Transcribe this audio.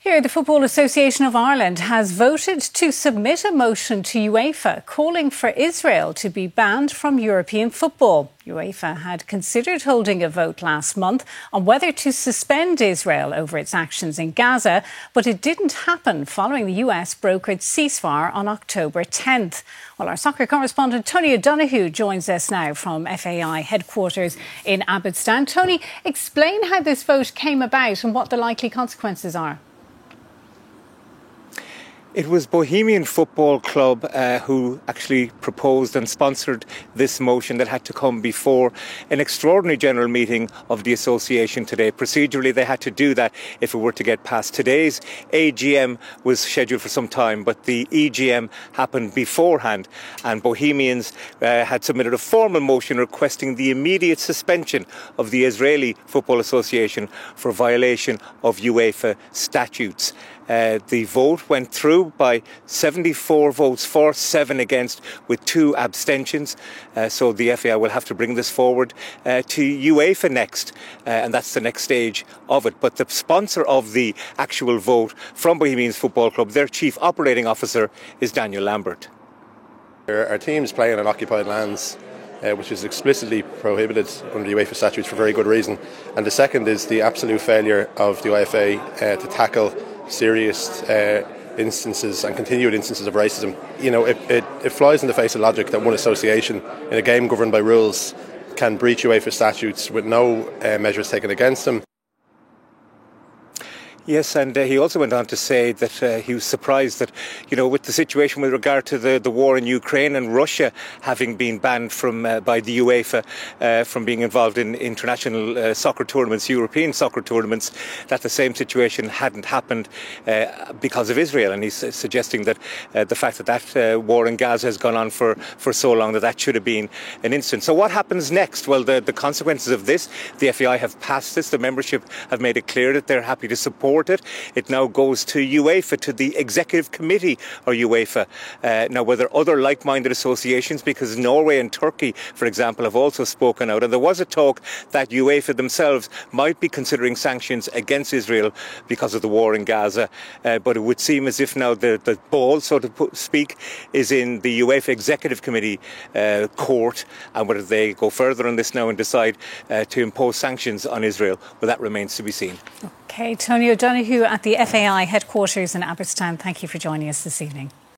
Here, the Football Association of Ireland has voted to submit a motion to UEFA calling for Israel to be banned from European football. UEFA had considered holding a vote last month on whether to suspend Israel over its actions in Gaza, but it didn't happen following the US brokered ceasefire on October 10th. Well, our soccer correspondent Tony O'Donoghue joins us now from FAI headquarters in Blanchardstown. Tony, explain how this vote came about and what the likely consequences are. It was Bohemian Football Club who actually proposed and sponsored this motion that had to come before an extraordinary general meeting of the association today. Procedurally, they had to do that if it were to get past. Today's AGM was scheduled for some time, but the EGM happened beforehand, and Bohemians had submitted a formal motion requesting the immediate suspension of the Israeli Football Association for violation of UEFA statutes. The vote went through by 74 votes for, 7 against, with 2 abstentions. So the FAI will have to bring this forward to UEFA next, and that's the next stage of it. But the sponsor of the actual vote from Bohemians Football Club, their chief operating officer, is Daniel Lambert. Our team's playing on occupied lands, which is explicitly prohibited under the UEFA statutes for very good reason. And the second is the absolute failure of the UEFA to tackle serious instances and continued instances of racism. You know, it flies in the face of logic that one association in a game governed by rules can breach UEFA statutes with no measures taken against them. Yes, and he also went on to say that he was surprised that, you know, with the situation with regard to the war in Ukraine and Russia having been banned from by the UEFA from being involved in international soccer tournaments, European soccer tournaments, that the same situation hadn't happened because of Israel. And he's suggesting that the fact that war in Gaza has gone on for so long, that should have been an incident. So what happens next? Well, the consequences of this, the FAI have passed this. The membership have made it clear that they're happy to support it. It now goes to UEFA, to the executive committee or UEFA. Now, whether other like-minded associations, because Norway and Turkey, for example, have also spoken out, and there was a talk that UEFA themselves might be considering sanctions against Israel because of the war in Gaza, but it would seem as if now the ball, so to speak, is in the UEFA executive committee court, and whether they go further on this now and decide to impose sanctions on Israel, well, that remains to be seen. OK, Tony O'Donoghue at the FAI headquarters in Blanchardstown, thank you for joining us this evening.